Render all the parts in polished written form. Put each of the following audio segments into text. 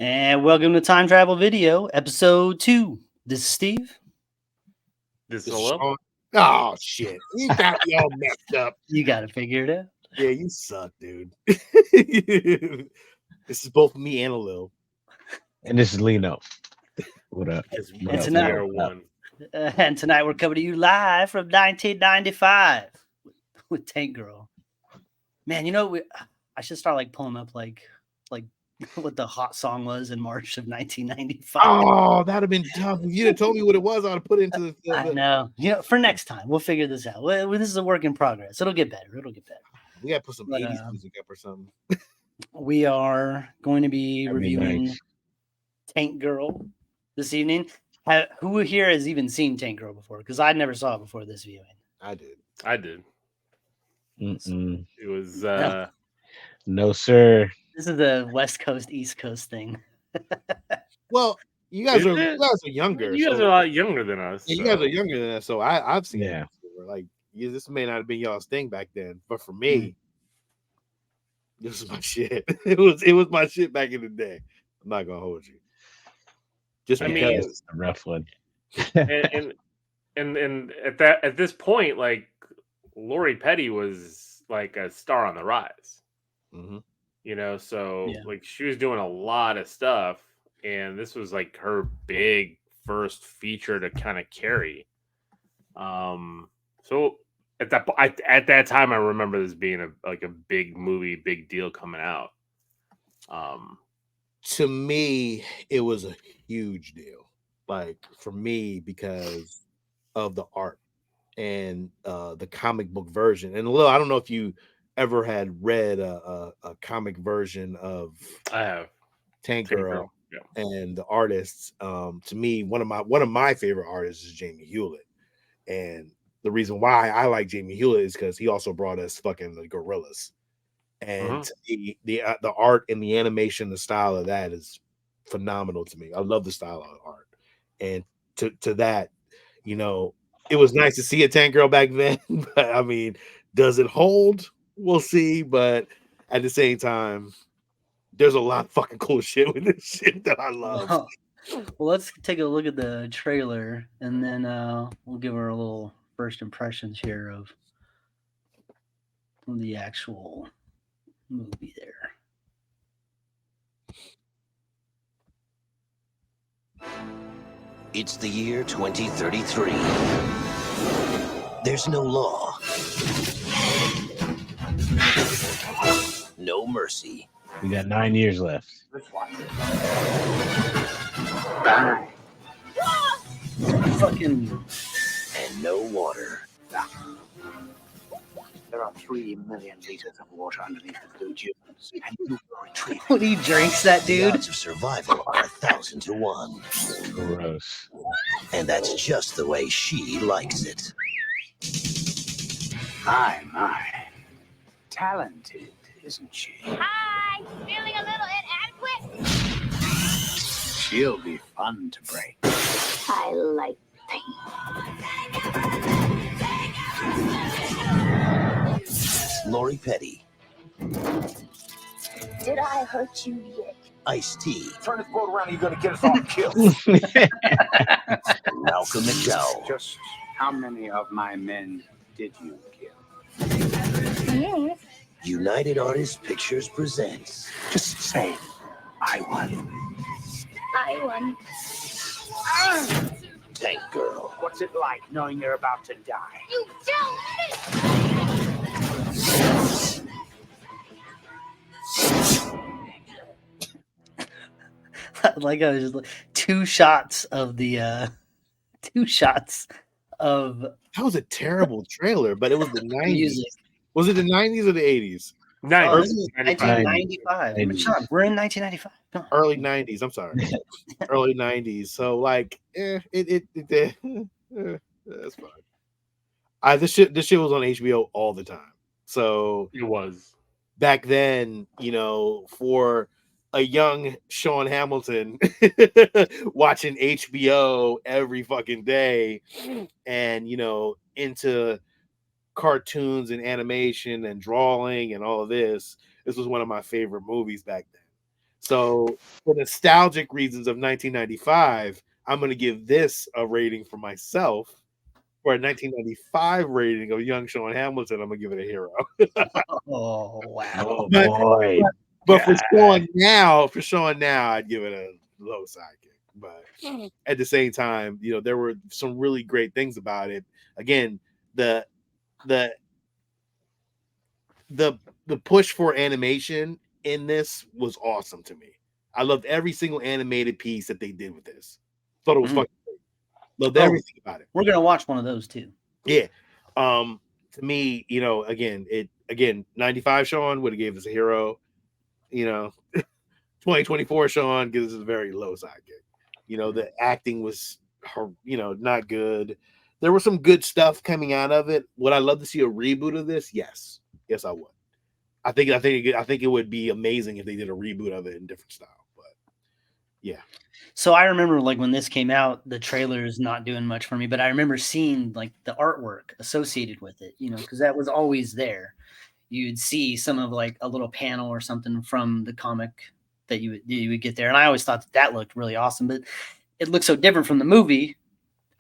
And welcome to Time Travel Video, episode 2. This is Steve. This This is is Will. Sean. Oh shit! You got me all messed up. You got to figure it out. Yeah, you suck, dude. This is both me and Lil. And this is Lino. What up? Because What And up? tonight- we are What up? one. And tonight we're coming to you live from 1995 with Tank Girl. Man, you know, I should start like pulling up like what the hot song was in March of 1995. Oh, that'd have been tough. If you'd have told me what it was, I'd have put it into the. I know. You know, for next time, we'll figure this out. This is a work in progress. It'll get better. We gotta put some But, 80s music up or something. We are going to be That'd be reviewing nice. Tank Girl this evening. Who here has even seen Tank Girl before? Because I never saw it before this viewing. I did. I did. Mm-mm. It was No, sir. This is the West Coast, East Coast thing. Well, you guys Is are it? you guys are younger. you guys so- are a lot younger than us. Yeah, you so- guys are younger than us, so I've seen Yeah. it before. Like, this may not have been y'all's thing back then, but for me, this is my shit. It was my shit back in the day. I'm not gonna hold you. Just I because mean, It's a rough one. and at this point, like Lori Petty was like a star on the rise. Mhm. You know, so Yeah. like she was doing a lot of stuff, and this was like her big first feature to kind of carry. So at that time, I remember this being a big movie, big deal coming out. to me, it was a huge deal. Like for me, because of the art and the comic book version. And Lil, I don't know if you ever had read a comic version of I have Tank Tank Girl. Girl, yeah. And the artists. To me, one of my favorite artists is Jamie Hewlett, and the reason why I like Jamie Hewlett is because he also brought us fucking the Gorillas, and to me, the art and the animation, the style of that is phenomenal to me. I love the style of art, and to that, you know, it was nice to see a Tank Girl back then. But I mean, does it hold? We'll see. But at the same time, there's a lot of fucking cool shit with this shit that I love. Well, let's take a look at the trailer, and then we'll give her a little first impressions here of the actual movie there. It's the year 2033. There's no law. No mercy. We got 9 years left. Fucking And no water. There are 3 million liters of water underneath the blue dunes, and you will retrieve when he drinks that The dude. odds of survival are 1,000 to 1. Gross. And that's just the way she likes it. my. Talented, isn't she? Hi, feeling a little inadequate? She'll be fun to break. I like pain. Lori Petty, Did I hurt you yet? Ice-T, Turn this boat around, you're gonna get us all killed. Malcolm McDowell, Just how many of my men did you kill? Yes. United Artists Pictures presents Just say, I won. I won. Tank Girl. What's it like knowing you're about to die? You don't. Like I was just like two shots of the That was a terrible trailer, but it was the 90s. music. Was it the 90s or the 80s? Nice. Oh, this is 95. 1995. Sean, we're in 1995. Come on. Early 90s. I'm sorry. Early 90s. So like, that's fine. This shit was on HBO all the time. So It was. back then, you know, for a young Sean Hamilton watching HBO every fucking day and, you know, into cartoons and animation and drawing and all of this was one of my favorite movies back then. So for nostalgic reasons of 1995, I'm going to give this a rating for myself. For a 1995 rating of Young Sean Hamilton, I'm going to give it a hero. Oh wow. Oh But- boy. But for God. Sean now, I'd give it a low sidekick. But at the same time, you know, there were some really great things about it. Again, the push for animation in this was awesome to me. I loved every single animated piece that they did with this. Thought it was Mhm. fucking great. Loved Oh. everything about it. We're gonna watch one of those too. Yeah. To me, you know, again, 95 Sean would have gave us a hero. You know, 2024 Sean gives us a very low sidekick. You know, the acting was not good. There was some good stuff coming out of it. Would I love to see a reboot of this? Yes. Yes, I would. I think it would be amazing if they did a reboot of it in different style. But yeah. So I remember like when this came out, the trailer is not doing much for me, but I remember seeing like the artwork associated with it, you know, because that was always there. You'd see some of like a little panel or something from the comic that you would get there. And I always thought that looked really awesome, but it looked so different from the movie.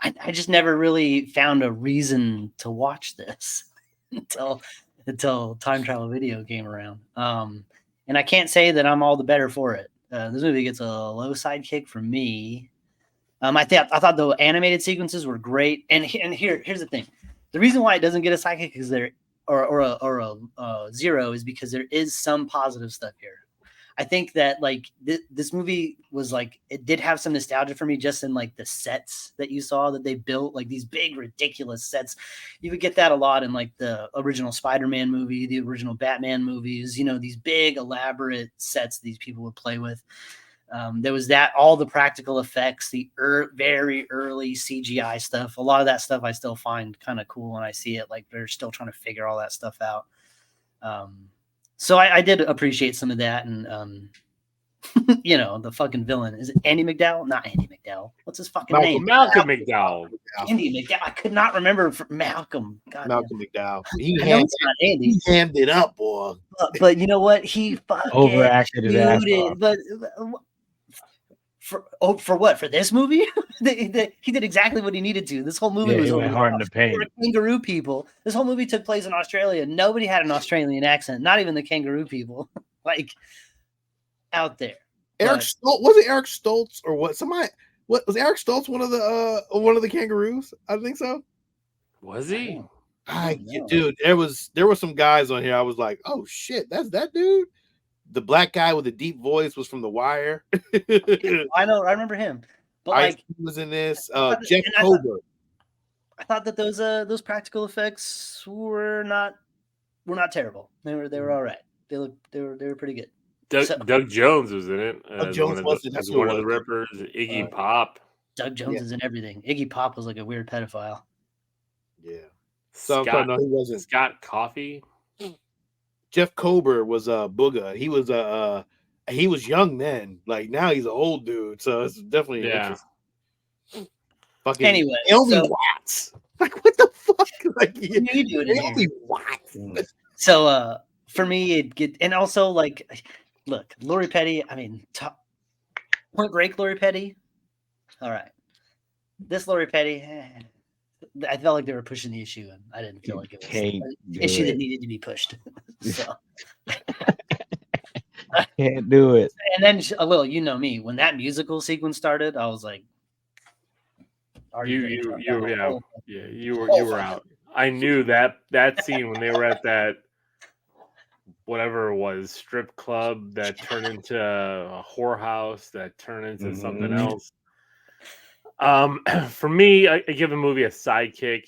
I just never really found a reason to watch this until Time Travel Video came around. And I can't say that I'm all the better for it. This movie gets a low sidekick from me. I thought the animated sequences were great. And here's the thing: the reason why it doesn't get a sidekick is or a zero is because there is some positive stuff here. I think that like this movie was like, it did have some nostalgia for me just in like the sets that you saw that they built, like these big ridiculous sets. You would get that a lot in like the original Spider-Man movie, the original Batman movies, you know, these big elaborate sets these people would play with. There was that, all the practical effects, the very early CGI stuff. A lot of that stuff I still find kind of cool when I see it. Like they're still trying to figure all that stuff out. So I did appreciate some of that. And, you know, the fucking villain. Is it Andy McDowell? Not Andy McDowell. What's his fucking name? Malcolm McDowell. Andy McDowell. I could not remember Malcolm. God Malcolm McDowell. I know it's not Andy. He hammed it up, boy. But you know what? He fucking Overacted his ass muted, off. But for what? For this movie? He did exactly what he needed to. This whole movie Yeah, was he went hard in the paint. for kangaroo people. This whole movie took place in Australia. Nobody had an Australian accent, not even the kangaroo people. Like out there. Eric But- Stoltz, was it Eric Stoltz or what? What was Eric Stoltz one of the kangaroos? I think so. Was he? Dude, there were some guys on here. I was like, oh shit, that's that dude. The black guy with the deep voice was from The Wire. I know, I remember him. But Ice like was in this. thought- Jeff and I thought- Kober. I thought that those practical effects were not terrible. They were all right. They were pretty good. Doug Jones was in it. Doug Jones was it. That's who it one of the was. Rippers. Iggy Pop. Doug Jones is in everything. Iggy Pop was like a weird pedophile. Yeah. So Scott, no, he wasn't. Scott Coffey. Jeff Kober was a booger. He was young then. Like now he's an old dude. So it's definitely interesting. Fucking Anyway, Naomi so- Watts. Like what the fuck? Like What are you doing in Naomi here? Watts. So for me, and also like, look, Lori Petty. I mean, Point Break, Lori Petty. All right, this Lori Petty. I felt like they were pushing the issue, and I didn't feel like it was Can't an do issue that it. needed to be pushed. So, Can't do it. and then Will, you know me, when that musical sequence started, I was like, "Are You gonna jump down the hole?" you were out. I knew that scene when they were at that whatever it was strip club that turned into a whorehouse that turned into something else. For me, I give the movie a sidekick.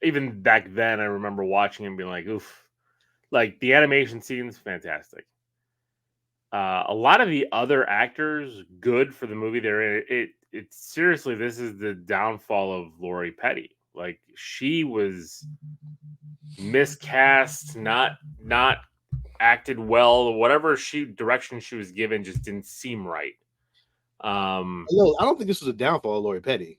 Even back then, I remember watching it and being like, "Oof!" Like the animation scenes, fantastic. A lot of the other actors, good for the movie they're in. It seriously, this is the downfall of Lori Petty. Like she was miscast, not acted well. Whatever direction she was given just didn't seem right. I don't think this was a downfall of Lori Petty.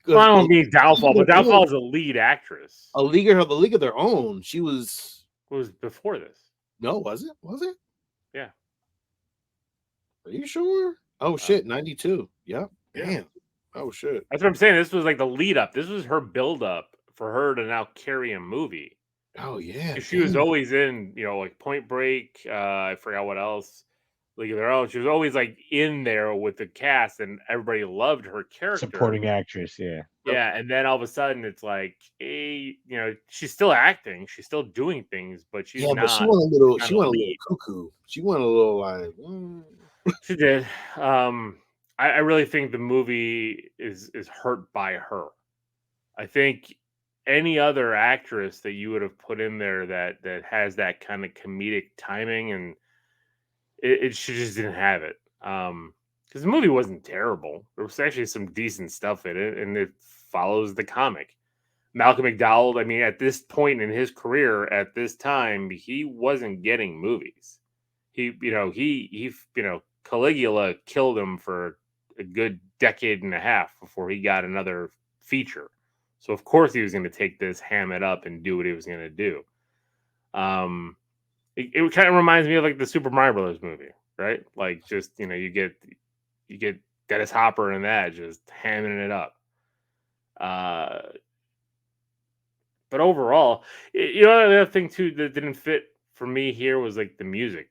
Well, I don't mean downfall, but downfall is a lead actress. A league of their own. She was. It was before this. No, was it? Was it? Yeah. Are you sure? Oh shit, 92. Yep. Yeah. Damn. Oh shit. That's what I'm saying. This was like the lead up. This was her build up for her to now carry a movie. Oh yeah. 'Cause she was damn. always in, like Point Break. I forgot what else. League of Their Own. She was always like in there with the cast, and everybody loved her character. Supporting actress, yeah. Yeah, and then all of a sudden it's like, hey, she's still acting, she's still doing things, but she's Yeah, not. but she went a little. not She a went a little lead. cuckoo. She went a little like. She did. I really think the movie is hurt by her. I think any other actress that you would have put in there that has that kind of comedic timing, and she just didn't have it. Because the movie wasn't terrible. There was actually some decent stuff in it, and it follows the comic. Malcolm McDowell, I mean, at this point in his career, at this time, he wasn't getting movies. He Caligula killed him for a good decade and a half before he got another feature. So of course he was going to take this, ham it up, and do what he was going to do. It kind of reminds me of like the Super Mario Brothers movie, right? Like just you get Dennis Hopper in that, just hamming it up. But overall, the other thing too that didn't fit for me here was like the music.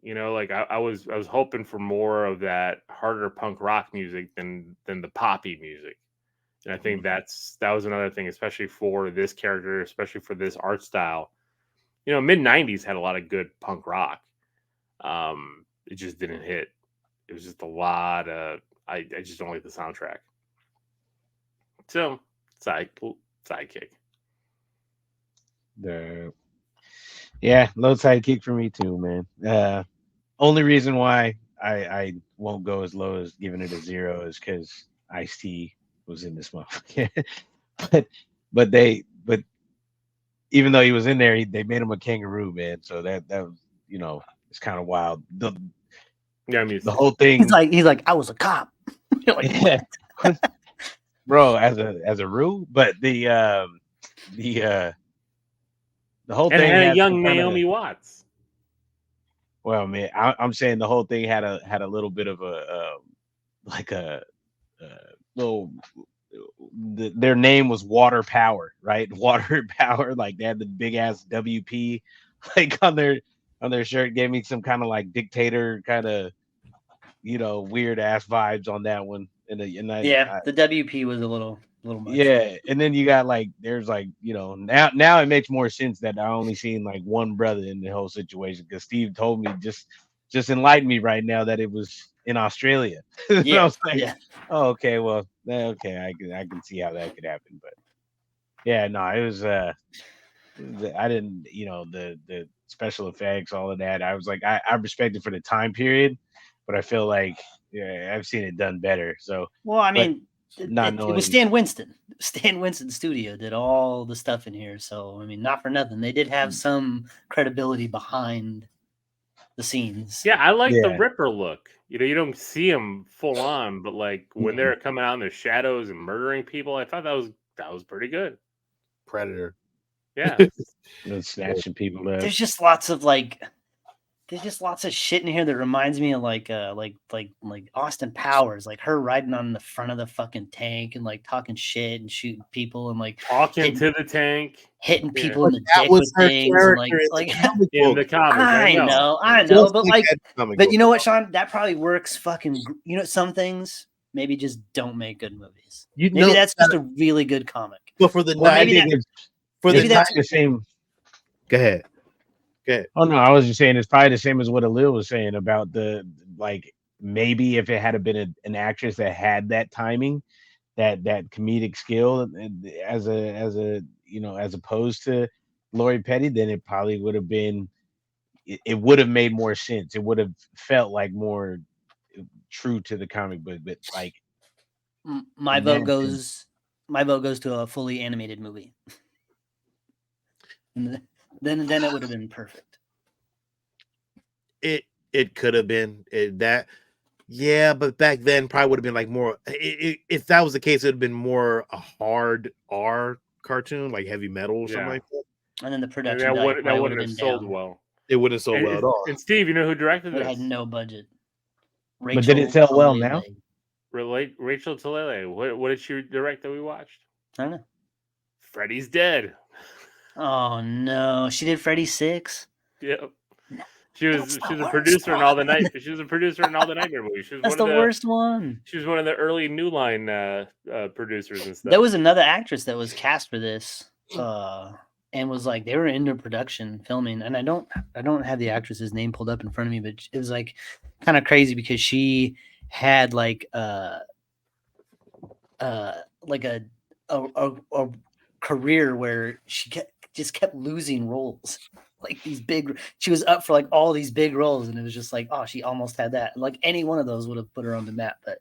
Like I was hoping for more of that harder punk rock music than the poppy music. And I think that was another thing, especially for this character, especially for this art style. Mid 90s had a lot of good punk rock. It just didn't hit. It was just a lot of I just don't like the soundtrack. So sidekick. Low sidekick for me too, man. Only reason why I won't go as low as giving it a 0 is because Ice-T was in this motherfucker. but even though he was in there, they made him a kangaroo, man. So that was it's kind of wild. The whole thing. He's like I was a cop. You're like, yeah. Bro, as a rule, but the whole and thing had a had young Naomi Watts. Well, man, I'm saying the whole thing had a little bit of a little. Their name was Water Power, right? Water Power, like they had the big ass WP like on their shirt. Gave me some kind of like dictator kind of weird ass vibes on that one. The WP was a little much. Yeah, and then you got like there's like now it makes more sense that I only seen like one brother in the whole situation because Steve told me just enlighten me right now that it was in Australia. Yeah, I was like, oh, okay, well, okay, I can see how that could happen, but yeah, no, it was I didn't the special effects, all of that. I was like I respect it for the time period, but I feel like I've seen it done better. So well, I mean. It was Stan Winston. Stan Winston Studio did all the stuff in here. So, I mean, not for nothing. They did have some credibility behind the scenes. Yeah, I like the Ripper look. You don't see them full on, but like when they're coming out in their shadows and murdering people, I thought that was pretty good. Predator. Yeah. Snatching people up. There's just lots of shit in here that reminds me of like Austin Powers, like her riding on the front of the fucking tank and like talking shit and shooting people and like talking to the tank, hitting people in the dick with things. And, like in the comics. I know, but you know what, Sean? That probably works. Fucking, some things maybe just don't make good movies. Maybe that's just a really good comic. But for the the same. Go ahead. Oh no, I was just saying it's probably the same as what Alil was saying about the maybe if it had been an actress that had that timing, that comedic skill as opposed to Lori Petty, then it probably would have been it would have made more sense. It would have felt like more true to the comic book, but like my vote goes to a fully animated movie. Then it would have been perfect. It could have been that, yeah, but back then probably would have been like more. If that was the case, it would have been more a hard R cartoon, like Heavy Metal or something like that. And then the production that wouldn't have sold down. well. It wouldn't sold well at all. And Steve, you know who directed It this? had no budget. But did it sell well now? Rachel Talalay. What did she direct that we watched? I don't know. Freddy's Dead. Oh no, she did Freddy 6. Yep. She was a producer in all the night. She was a producer in all the Nightmare movies. She was That's the worst one. She was one of the early New Line producers and stuff. There was another actress that was cast for this, and was like they were into production filming, and I don't have the actress's name pulled up in front of me, but it was like kind of crazy because she had like a career where she just kept losing roles. Like these big, she was up for like all these big roles, and it was just like, oh, she almost had that. Like any one of those would have put her on the map, but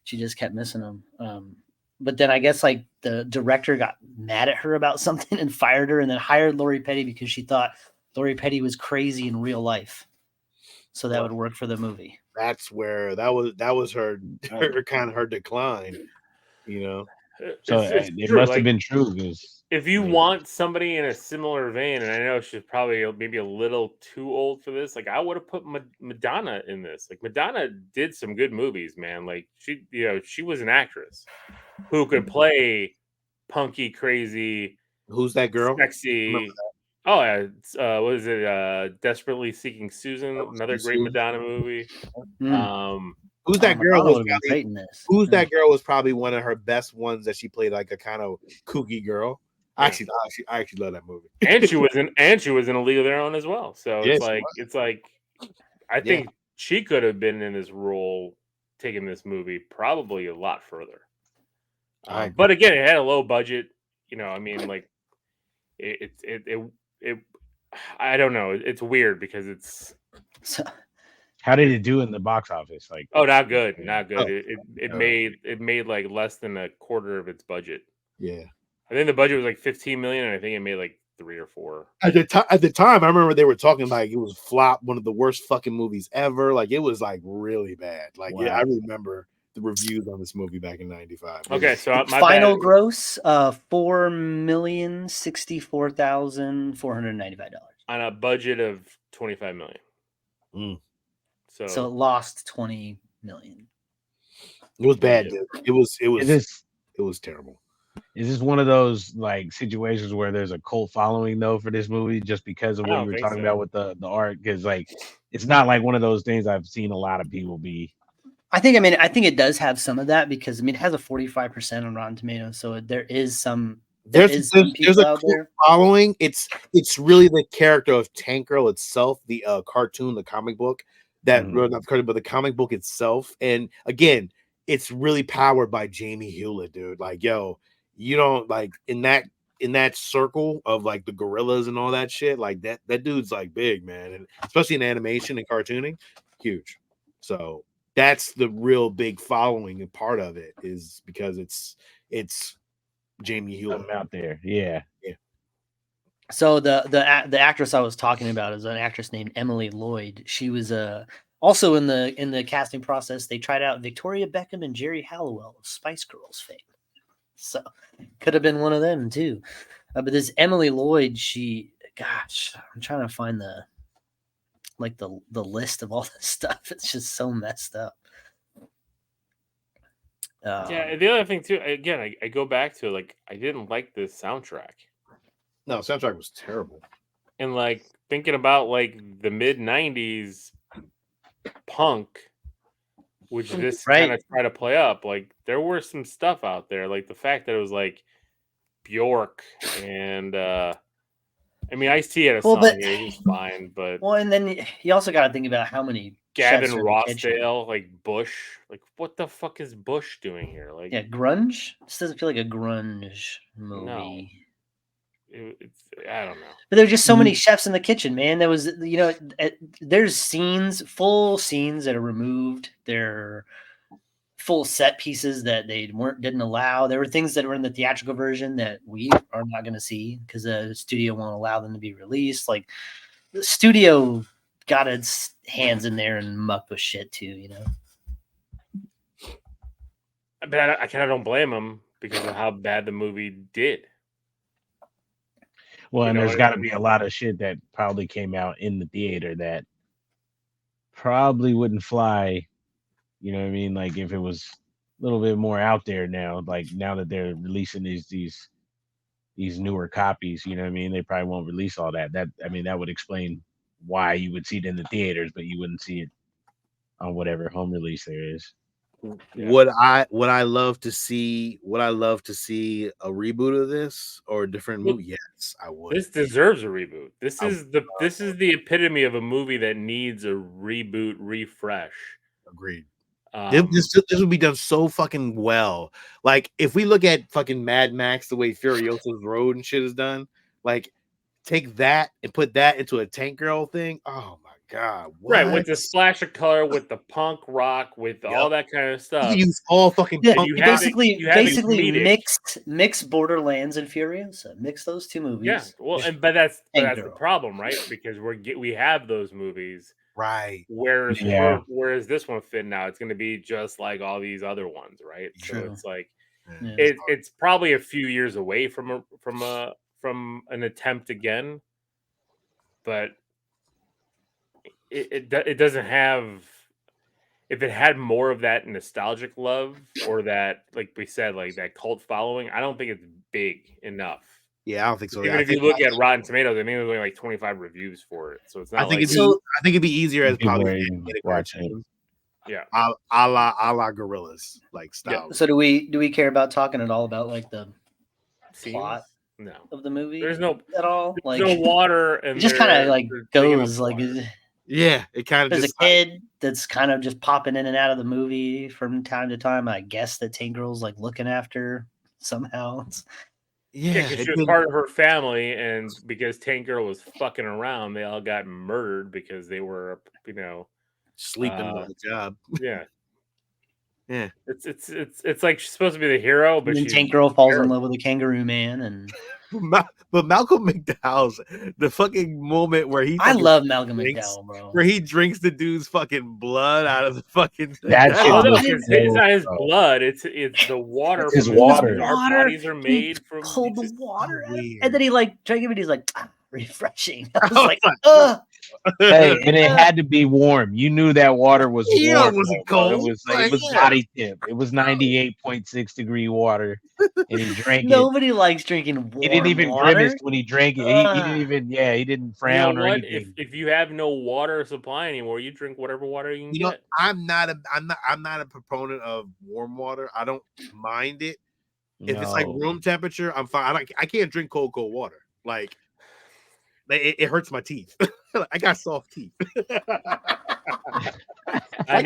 she just kept missing them. But then I guess like the director got mad at her about something and fired her, and then hired Lori Petty because she thought Lori Petty was crazy in real life, so that would work for the movie. That's where that was her kind of her decline, you know. So it must have been true. If you want somebody in a similar vein, and I know she's probably maybe a little too old for this, like I would have put Madonna in this. Like Madonna did some good movies, man. Like she was an actress who could play punky, crazy. Who's that girl? Sexy. Oh, yeah. What is it? Desperately Seeking Susan, another great Madonna movie. Who's that girl? Who's Mm. that girl was probably one of her best ones that she played like a kind of kooky girl. I actually love that movie. and she was in A League of Their Own as well. So it's like I think she could have been in this role, taking this movie probably a lot further. But again, it had a low budget. I mean, like it I don't know. It's weird because it's. How did it do in the box office? Like, not good. It made like less than a quarter of its budget. Yeah, I think the budget was like 15 million, and I think it made like 3 or 4. At the time, I remember they were talking like it was flop, one of the worst fucking movies ever. Like it was like really bad. Like wow. Yeah, I remember the reviews on this movie back in '95. Okay, so my final gross $4,064,495 on a budget of 25 million. So it lost 20 million. It was bad, dude. It was terrible. Is this one of those like situations where there's a cult following though for this movie just because of what you were talking about with the art? Because like it's not like one of those things I've seen a lot of people be. I think it does have some of that because it has a 45% on Rotten Tomatoes, so there is some. There's a cult following. It's really the character of Tank Girl itself, the cartoon, the comic book that not the cartoon, but the comic book itself. And again, it's really powered by Jamie Hewlett, dude. Like, yo, you don't like in that circle of like the gorillas and all that shit. Like that dude's like big, man, and especially in animation and cartooning, huge. So that's the real big following, and part of it is because it's Jamie Hewlett out there. Yeah. So the actress I was talking about is an actress named Emily Lloyd. She was also in the casting process. They tried out Victoria Beckham and Jerry Halliwell of Spice Girls fame. So could have been one of them too. But this Emily Lloyd, I'm trying to find the list of all this stuff. It's just so messed up. Yeah, the other thing too, again, I go back to like I didn't like this soundtrack. No, soundtrack was terrible. And like thinking about like the mid 90s punk, which this kind of try to play up, like there were some stuff out there, like the fact that it was like Bjork and I mean Ice-T had a song, it was fine, but and then you also got to think about how many Gavin Rossdale, like Bush, like what the fuck is Bush doing here? Like, yeah, grunge. This doesn't feel like a grunge movie. No. I don't know. But there were just so many chefs in the kitchen, man. There was, there's full scenes that are removed. There full set pieces that they didn't allow. There were things that were in the theatrical version that we are not going to see because the studio won't allow them to be released. Like the studio got its hands in there and mucked with shit too, But I kind of don't blame them because of how bad the movie did. Well, You and know there's what I got to mean? be a lot of shit that probably came out in the theater that probably wouldn't fly. You know what I mean? Like if it was a little bit more out there now, like now that they're releasing these newer copies, you know what I mean? They probably won't release all that. That would explain why you would see it in the theaters, but you wouldn't see it on whatever home release there is. Yeah. Would I love to see a reboot of this or a different Well, movie? Yes, I would. This deserves a reboot. This I- is the epitome of a movie that needs a reboot, refresh. Agreed. Um, This would be done so fucking well. Like if we look at fucking Mad Max, the way Furiosa's Road and shit is done, like take that and put that into a Tank Girl thing. Oh my god, right, with what? the splash of color, with the punk rock, with all that kind of You stuff. can use all fucking Yeah, punk- you have it- basically you have it basically comedic. mixed Borderlands and Furiosa. Mix those two movies. Yeah, well, but that's Tank the Girl. problem, right? Because we have those movies. right. Whereas Yeah. whereas this one fit now, it's going to be just like all these other ones, right? So True. it's like Yeah. it's probably a few years away from an attempt again, but it doesn't have. If it had more of that nostalgic love or that, like we said, like that cult following, I don't think it's big enough. Yeah, I don't think so. Even I if you think, look at Rotten Tomatoes, I mean, there's only like 25 reviews for it, so it's not I think like it'd be easier as People probably are animated even watching it. cartoons, yeah. a la Gorillas like style. So do we care about talking at all about like the Scenes? plot No, of the movie? there's no at all. Like no water, and it just kind of like they're digging up goes like water. Yeah, it kind of there's just a kid that's kind of just popping in and out of the movie from time to time. I guess that Tank Girl's like looking after somehow. Yeah, because she was part of her family, and because Tank Girl was fucking around, they all got murdered because they were, sleeping on the job. Yeah, yeah. It's like she's supposed to be the hero, but And then she's Tank Girl falls in terrible. love with a kangaroo man, and But Malcolm McDowell's the fucking moment where he I fucking love Malcolm drinks- McDowell, bro. where he drinks the dude's fucking blood out of the fucking That shit Oh no, was because so it's not his dope. blood; it's the water. It's his from water. Our Water. bodies are made from. Pulled the just- water out. weird. And then he like drank it and he's like refreshing. I was I was like, like, ugh. Hey, and it had to be warm. You knew that water was Yeah, warm. it wasn't though, bro. cold. It was Yeah. body temp. It was 98.6 degree water, and he drank it. Nobody likes drinking warm He didn't even water. grimace when he drank it. He didn't Ugh. even. Yeah, he didn't You know frown or what? anything. If you have no water supply anymore, you drink whatever water you can You know, get. I'm not a proponent of warm water. I don't mind it. If it's like No. room temperature, I'm fine. I can't drink cold water. Like it hurts my teeth. I got soft teeth. I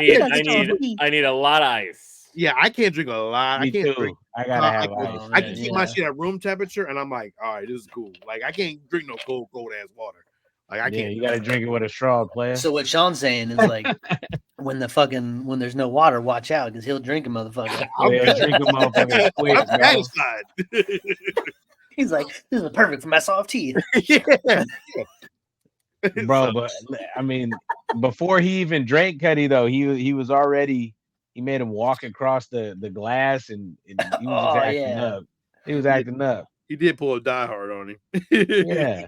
need a lot of ice. Yeah, I can't drink a lot. Me I can't too. drink. I gotta have I ice. can man, keep my yeah. shit at room temperature, and I'm like, all right, this is cool. Like I can't drink no cold ass water. Like I Yeah, can't. you gotta drink it with a straw, player. So what Sean's saying is like when there's no water, watch out because he'll drink a motherfucker. I'm Yeah, good. drink a motherfucker quick, I'm bro. satisfied. He's like, this is perfect for my soft teeth. Yeah. Bro, but I mean, before he even drank Cuddy though, he was already. He made him walk across the glass, and he was Oh, just acting yeah. up. He was acting up. He did pull a Die Hard on him. Yeah.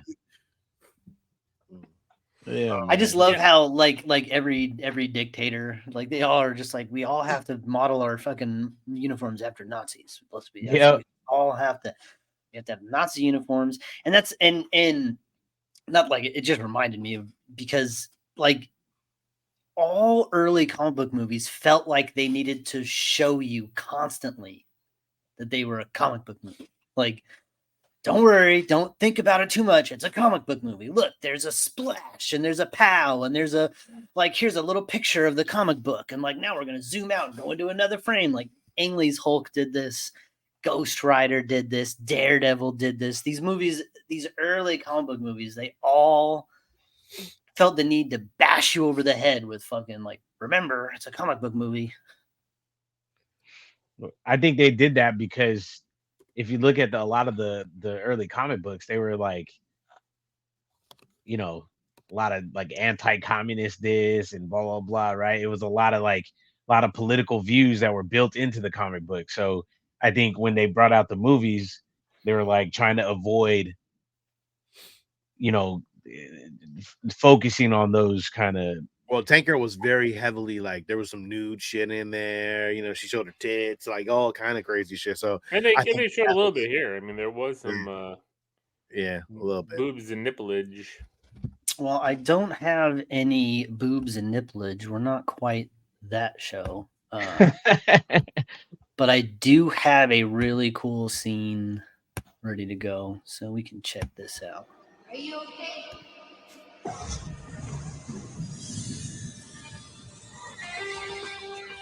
Yeah. I just man. love how like every dictator, like they all are just like we all have to model our fucking uniforms after Nazis. Let's be Yep. we all have to have Nazi uniforms. And that's and not like it just reminded me of because like all early comic book movies felt like they needed to show you constantly that they were a comic book movie. Like, don't worry, don't think about it too much. It's a comic book movie. Look, there's a splash and there's a pow and there's a like here's a little picture of the comic book and like now we're gonna zoom out and go into another frame. Like Ang Lee's Hulk did this, Ghost Rider did this, Daredevil did this. These movies, these early comic book movies, they all felt the need to bash you over the head with fucking like, remember, it's a comic book movie. I think they did that because if you look at a lot of the early comic books, they were like, you know, a lot of like anti-communist this and blah blah blah, right? It was a lot of political views that were built into the comic book. So I think when they brought out the movies, they were like trying to avoid focusing on those kind of. Well, Tank Girl was very heavily like there was some nude shit in there. She showed her tits, like all kind of crazy shit. So and they showed a little bit here. I mean, there was some a little bit boobs and nipplage. Well, I don't have any boobs and nipplage. We're not quite that show. But I do have a really cool scene ready to go, so we can check this out. Are you okay?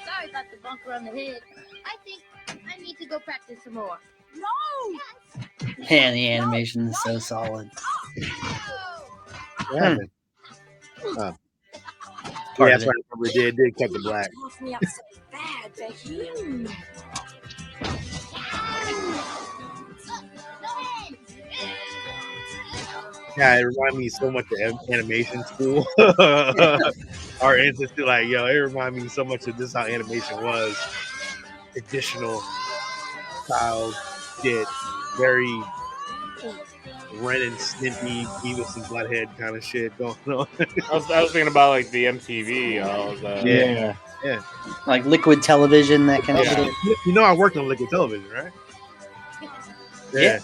Sorry about the bunker on the head. I think I need to go practice some more. No! Man, the animation is so solid. What happened? Part Yeah, of that's it. right. I remember it did cut the black. Lost me up so bad, Becky. Yeah, it reminded me so much of animation school. Our ancestors, like, it reminded me so much of this how animation was. Additional style shit, very Ren and Stimpy, Beavis and Butthead kind of shit going on. I was thinking about like the MTV. Yeah. Like Liquid Television, that kind of Yeah. shit. I worked on Liquid Television, right? Yeah.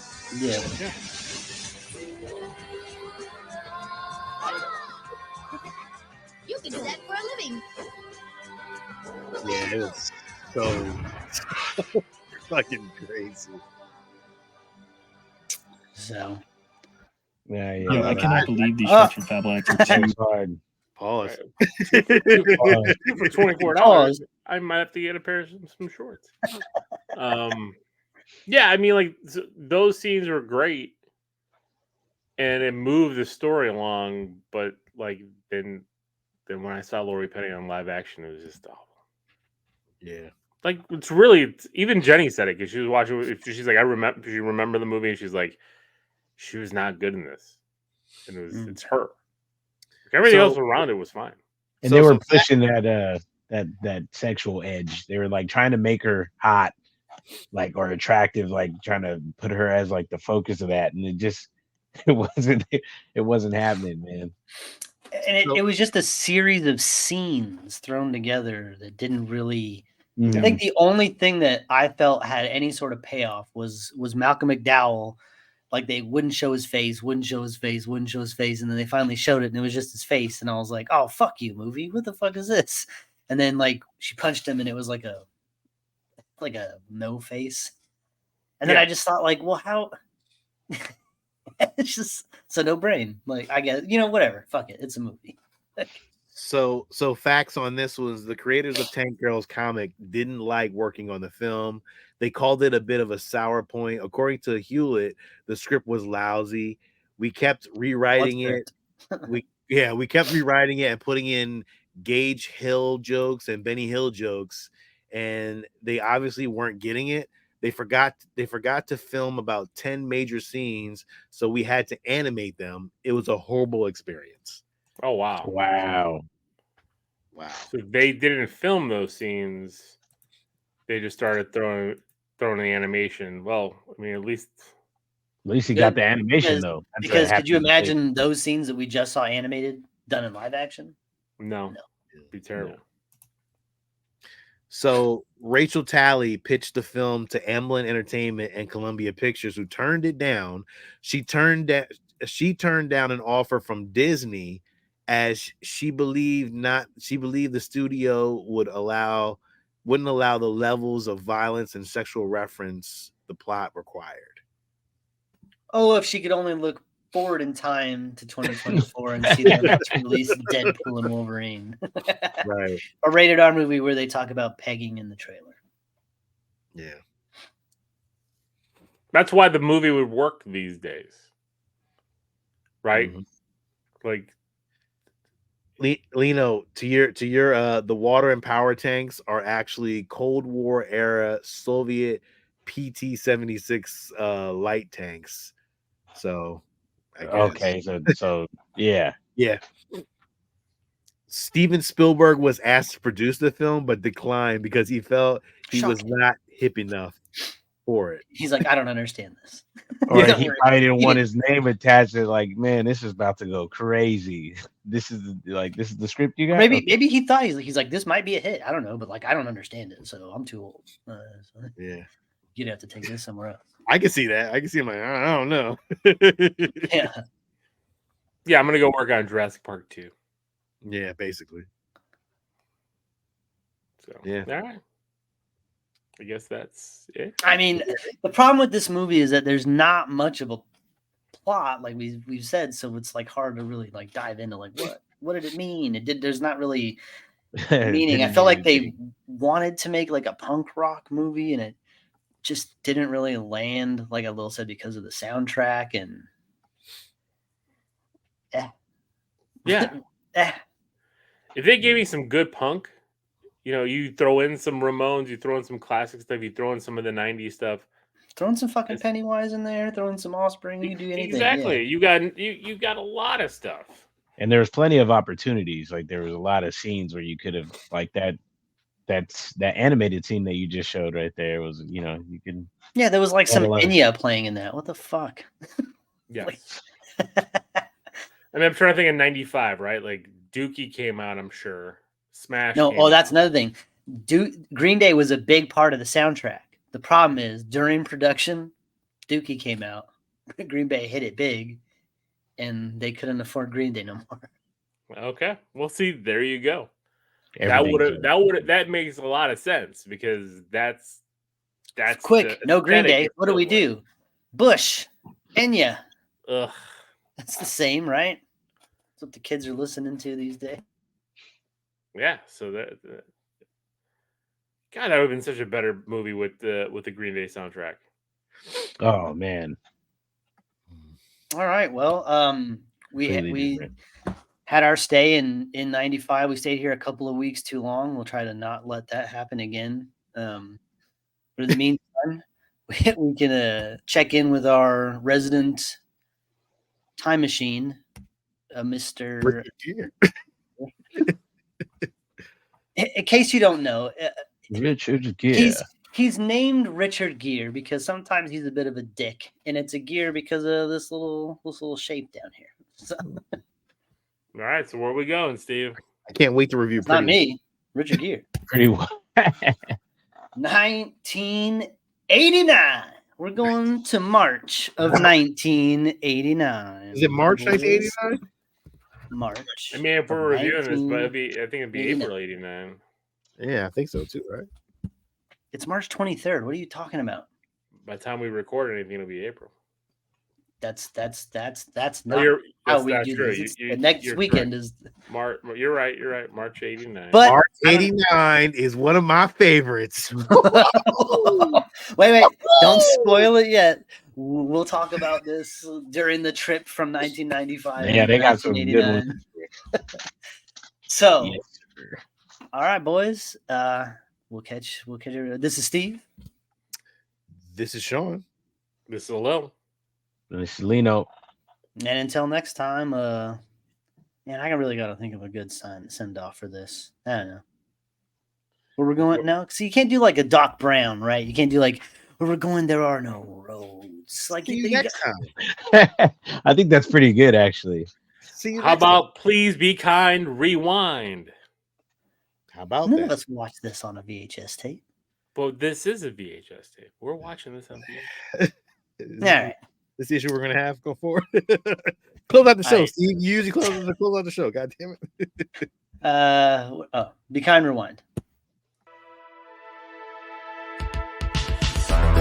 You can do that for a living. Yeah, it was so fucking crazy. So Yeah. Yo, I cannot believe these shirts from Fab Labs are That's too. hard. Pause. For $24, I might have to get a pair of some shorts. Yeah, I mean, like those scenes were great, and it moved the story along. But like then when I saw Lori Petty on live action, it was just awful. Yeah. Like it's even Jenny said it because she was watching. She's like, she remember the movie, and she's like, she was not good in this, and it's her. Everything else around it was fine. And they were pushing that sexual edge. They were like trying to make her hot, like, or attractive, like trying to put her as like the focus of that, and it wasn't happening, man. And it was just a series of scenes thrown together that didn't really. Mhm. I think the only thing that I felt had any sort of payoff was Malcolm McDowell. Like they wouldn't show his face, and then they finally showed it, and it was just his face, and I was like, "Oh, fuck you, movie! What the fuck is this?" And then like she punched him, and it was like a no face, and then I just thought like, well, how? It's just no brain. Like I guess whatever. Fuck it, it's a movie. So facts on this was the creators of Tank Girl's comic didn't like working on the film. They called it a bit of a sour point. According to Hewlett, the script was lousy. We kept rewriting it. We kept rewriting it and putting in Gage Hill jokes and Benny Hill jokes, and they obviously weren't getting it. They forgot to film about 10 major scenes, so we had to animate them. It was a horrible experience. Oh wow. So they didn't film those scenes. They just started throwing the animation. Well, I mean, at least you got the animation though. Because could you imagine those scenes that we just saw animated done in live action? No. It'd be terrible. So Rachel Talley pitched the film to Amblin Entertainment and Columbia Pictures, who turned it down. She turned down an offer from Disney as she believed the studio wouldn't allow the levels of violence and sexual reference the plot required. Oh, if she could only look forward in time to 2024 and see the next release of Deadpool and Wolverine. Right. A rated R movie where they talk about pegging in the trailer. Yeah. That's why the movie would work these days. Right? Mm-hmm. Like Lino, to your the water and power tanks are actually Cold War era Soviet PT-76 light tanks. So okay, so yeah. Steven Spielberg was asked to produce the film but declined because he felt he was not hip enough. for it. He's like, I don't understand this. Or Yeah, he or- probably didn't he want didn't- his name attached to like, man, this is about to go crazy. This is the script you got. Maybe Okay. maybe he thought he's like, this might be a hit. I don't know, but like I don't understand it, so I'm too old. So Yeah, you'd have to take this somewhere else. I can see that. I can see him like, I don't know. Yeah. Yeah, I'm gonna go work on Jurassic Park 2. Yeah, basically. So Yeah. all right. I guess that's it. I mean, the problem with this movie is that there's not much of a plot, like we've said, so it's like hard to really like dive into like what did it mean? There's not really meaning. I felt like they wanted to make like a punk rock movie, and it just didn't really land, like Lil said, because of the soundtrack and Yeah. If they gave me some good punk, you throw in some Ramones, you throw in some classic stuff, you throw in some of the 90s stuff. Throwing some fucking Pennywise in there, throwing some Offspring, you can do anything. Exactly. Yeah. You got a lot of stuff. And there was plenty of opportunities. Like there was a lot of scenes where you could have like that animated scene that you just showed right there was, you can. Yeah, there was like some a lot of- Enya playing in that. What the fuck? Yeah. Like- I mean, I'm trying to think of 95, right? Like Dookie came out, I'm sure. Smash. No, came that's out. another thing. Green Day was a big part of the soundtrack. The problem is during production, Dookie came out. Green Day hit it big, and they couldn't afford Green Day no more. Okay. Well, see, there you go. everything. That makes a lot of sense because that's Quick, the no Green aesthetic Day. it What do we feels do? Enya. like. Ugh. That's the same, right? That's what the kids are listening to these days. Yeah. So that God, that would have been such a better movie with the Green Day soundtrack. Oh man. All right. Well, Completely we different. had our stay in 95. We stayed here a couple of weeks too long. We'll try to not let that happen again. But in the meantime, we can check in with our resident time machine, Mr. In case you don't know, Richard Gere. he's named Richard Gere because sometimes he's a bit of a dick, and it's a gear because of this little shape down here. So, All right. So where are we going, Steve? I can't wait to review. it's not me, Richard Gere. Pretty well. 1989. We're going to March of 1989. Is it March boys. 1989? March. I mean, if we're reviewing this, but I think it'd be 89. April '89. Yeah, I think so too, right? It's March 23rd. What are you talking about? By the time we record anything, it'll be April. That's No, not how that's we not do true. this. It's You- the next you're weekend correct. is. March. You're right. March '89. But March I don't- 89 is one of my favorites. wait, don't spoil it yet. We'll talk about this during the trip from 1995. Yeah, to they got some good 1989. So, Yes, sir. all right, boys. We'll catch you. This is Steve. This is Sean. This is a little. This is Lino. And until next time, man, I really got to think of a good send off for this. I don't know. Where we're going now? See, you can't do like a Doc Brown, right? You can't do like where we're going. There are no roads. Like See you you next time. I think that's pretty good, actually. See you How next time. about Please Be Kind? Rewind. How about none of that? us watched this on a VHS tape. But this is a VHS tape. We're watching this on VHS. Is All right. this the issue we're gonna have go forward? Close out the show. Alright. Steve. You usually close out the show. God damn it. Be kind, rewind.